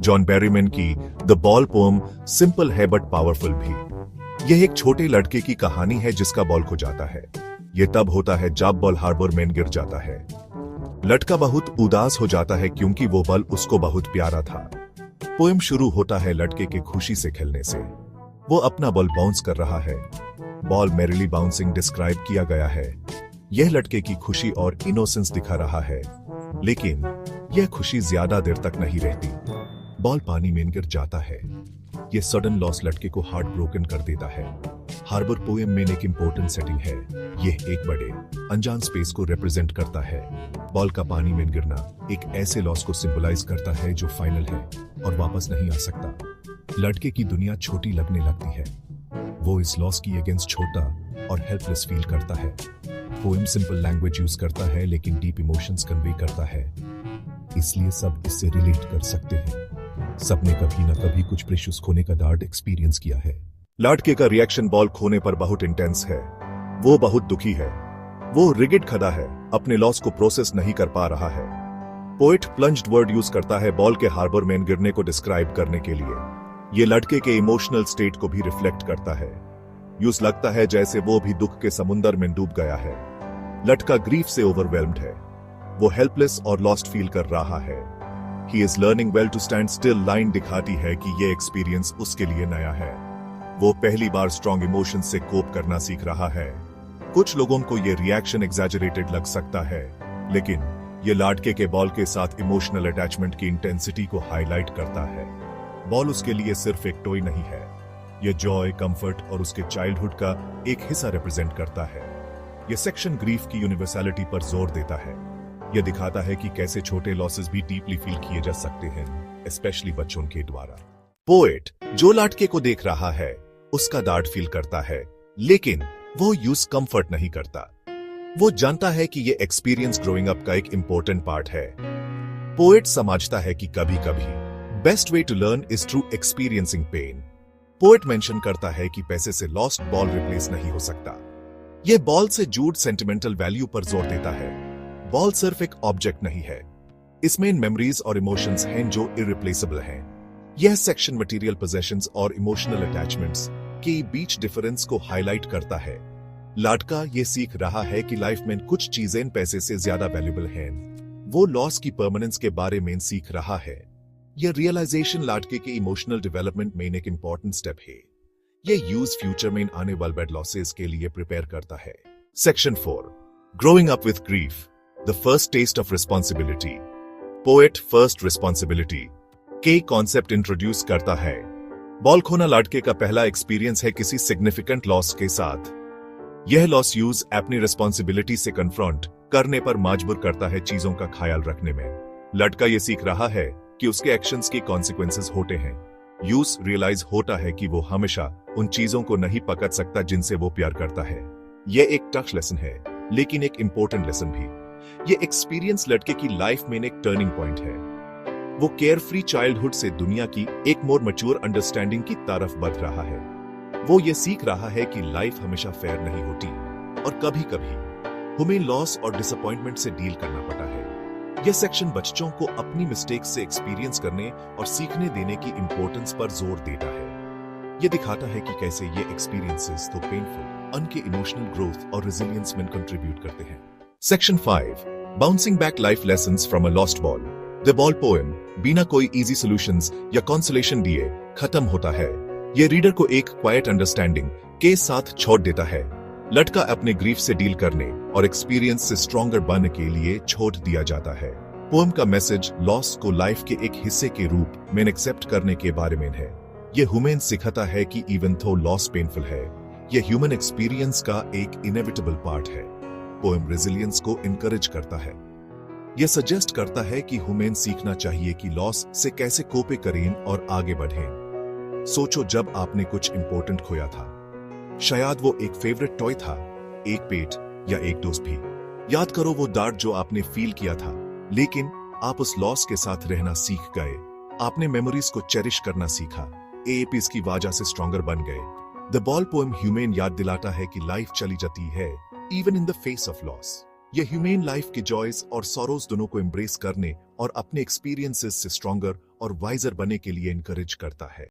John Berryman की the ball pome simple है but powerful भी। यह एक छोटे लड़के की कहानी है जिसका बॉल खो जाता है। यह तब होता है जब बॉल हार्बर में गिर जाता है। लड़का बहुत उदास हो जाता है क्योंकि वो बॉल उसको बहुत प्यारा था। पोएम शुरू होता है लड़के के खुशी से खेलने से। वो अपना बॉल बाउंस कर रहा है। बॉल मेरिली बाउंसिंग डिस्क्राइब किया गया है। यह लड़के की खुशी और इनोसेंस दिखा रहा है, लेकिन यह खुशी ज्यादा देर तक नहीं रहती। बॉल पानी में गिर जाता है। यह सडन लॉस लड़के को हार्ट ब्रोकन कर देता है। हार्बर पोएम में एक इंपॉर्टेंट सेटिंग है। यह एक बड़े अनजान स्पेस को रिप्रेजेंट करता है। बॉल का पानी में गिरना एक ऐसे लॉस को सिंबलाइज करता है जो फाइनल है और वापस नहीं आ सकता। लड़के की दुनिया छोटी लगने लगती है। वो इस लॉस की अगेंस्ट छोटा और हेल्पलेस फील करता है। पोएम सिंपल लैंग्वेज यूज करता है लेकिन डीप इमोशंस कन्वे करता है, इसलिए सब इससे रिलेट कर सकते हैं। सबने कभी न कभी कुछ प्रेशियस खोने का दर्द एक्सपीरियंस किया है। लड़के का रिएक्शन बॉल खोने पर बहुत इंटेंस है। वो बहुत दुखी है। वो रिगिड खड़ा है, अपने लॉस को प्रोसेस नहीं कर पा रहा है। पोएट प्लंज्ड वर्ड यूज करता है बॉल के हार्बर में गिरने को डिस्क्राइब करने के लिए। ये लड़के के इमोशनल स्टेट को भी रिफ्लेक्ट करता है। यूज लगता है जैसे वो भी दुख के समुंदर में डूब गया है। लड़का ग्रीफ से ओवरवेल्म्ड है। वो हेल्पलेस और लॉस्ट फील कर रहा है। He is learning well to stand still line दिखाती है कि ये एक्सपीरियंस उसके लिए नया है। वो पहली बार स्ट्रॉन्ग इमोशन से कोप करना सीख रहा है। कुछ लोगों को ये रिएक्शन एग्जैजरेटेड लग सकता है, लेकिन ये लड़के के बॉल के साथ इमोशनल अटैचमेंट की इंटेंसिटी को हाईलाइट करता है। बॉल उसके लिए सिर्फ एक टॉय नहीं है। यह जॉय, कंफर्ट और उसके चाइल्डहुड का एक हिस्सा रिप्रेजेंट करता है। यह सेक्शन ग्रीफ की यूनिवर्सैलिटी पर जोर देता है। यह दिखाता है कि कैसे छोटे लॉसेस भी डीपली फील किए जा सकते हैं, स्पेशली बच्चों के द्वारा। पोएट जो लड़के को देख रहा है उसका दर्द फील करता है, लेकिन वो यूज कंफर्ट नहीं करता। वो जानता है कि ये एक्सपीरियंस ग्रोइंग अप का एक इंपॉर्टेंट पार्ट है। पोएट समझता है कि कभी कभी best way to learn is through experiencing pain. Poet mention करता है कि पैसे से लॉस्ट बॉल रिप्लेस नहीं हो सकता। यह बॉल से जुड़ सेंटिमेंटल वैल्यू पर जोर देता है। बॉल सिर्फ एक ऑब्जेक्ट नहीं है, इसमें मेमोरीज और इमोशंस हैं जो इरिप्लेसेबल हैं। यह सेक्शन मटेरियल पोजेशंस और इमोशनल अटैचमेंट्स के बीच डिफरेंस को हाईलाइट करता है। लड़का ये सीख रहा है कि लाइफ में कुछ चीजें पैसे से ज्यादा वैल्यूएबल हैं। वो लॉस की परमानेंस के बारे में सीख रहा है। यह रियलाइजेशन लड़के के इमोशनल डेवलपमेंट में एक इंपॉर्टेंट स्टेप है। यह यूज फ्यूचर में आने वाले बैड लॉसेस के लिए प्रिपेयर करता है। Section 4, growing up with grief, the first test of responsibility. Poet first responsibility के कॉन्सेप्ट इंट्रोड्यूस करता है। बॉल खोना लड़के का पहला एक्सपीरियंस है किसी सिग्निफिकेंट लॉस के साथ। यह लॉस यूज अपनी रिस्पॉन्सिबिलिटी से कन्फ्रंट करने पर मजबूर करता है चीजों का ख्याल रखने में। लड़का यह सीख रहा है कि उसके एक्शंस की कॉन्सिक्वेंसेस होते हैं। यूज रियलाइज होता है कि वो हमेशा उन चीजों को नहीं पकड़ सकता जिनसे वो प्यार करता है। यह एक टफ लेसन है, लेकिन एक इंपॉर्टेंट लेसन भी। यह एक्सपीरियंस लड़के की लाइफ में एक टर्निंग पॉइंट है। वो केयर फ्री चाइल्डहुड से दुनिया की एक मोर मैच्योर अंडरस्टैंडिंग की तरफ बढ़ रहा है। वो ये सीख रहा है कि लाइफ हमेशा फेयर नहीं होती और कभी कभी हमें लॉस और डिसअपॉइंटमेंट से डील करना पड़ता है। यह सेक्शन बच्चों को अपनी मिस्टेक्स से एक्सपीरियंस करने और सीखने देने की इंपॉर्टेंस पर जोर देता है। यह दिखाता है कि कैसे ये एक्सपीरियंसेस तो पेनफुल उनके इमोशनल ग्रोथ और रेजिलियंस में कंट्रीब्यूट करते हैं। Section 5, bouncing back life lessons from a lost ball. The ball poem बिना कोई इजी सॉल्यूशंस या कंसोलेशन दिए खत्म होता है। यह रीडर को एक क्वाइट अंडरस्टैंडिंग के साथ छोड़ देता है। लड़का अपने ग्रीफ से डील करने और एक्सपीरियंस से स्ट्रॉन्गर बनने के लिए छोड़ दिया जाता है। पोएम का मैसेज लॉस को लाइफ के एक हिस्से के रूप में एक्सेप्ट करने के बारे में है। यह ह्यूमन सिखाता है कि इवन थो लॉस पेनफुल है, यह ह्यूमन एक्सपीरियंस का एक इनएविटेबल पार्ट है। पोएम रेजिलियंस को इनकरेज करता है। यह सजेस्ट करता है कि ह्यूमन सीखना चाहिए कि लॉस से कैसे कोपे करें और आगे बढ़ें। सोचो जब आपने कुछ इंपॉर्टेंट खोया था, शायद वो एक फेवरेट टॉय था, एक पेट या एक दोस्त भी। याद करो वो दर्द जो आपने फील किया था, लेकिन आप उस लॉस के साथ रहना सीख गए। आपने मेमोरीज को चेरिश करना सीखा। एएपीस की वजह से स्ट्रॉन्गर बन गए। द बॉल पोएम ह्यूमन याद दिलाता है कि लाइफ चली जाती है even in the face of loss. ये ह्यूमेन लाइफ के जॉयज और सॉरोज दोनों को एम्ब्रेस करने और अपने एक्सपीरियंसेस से स्ट्रॉन्गर और वाइजर बनने के लिए इनकरेज करता है।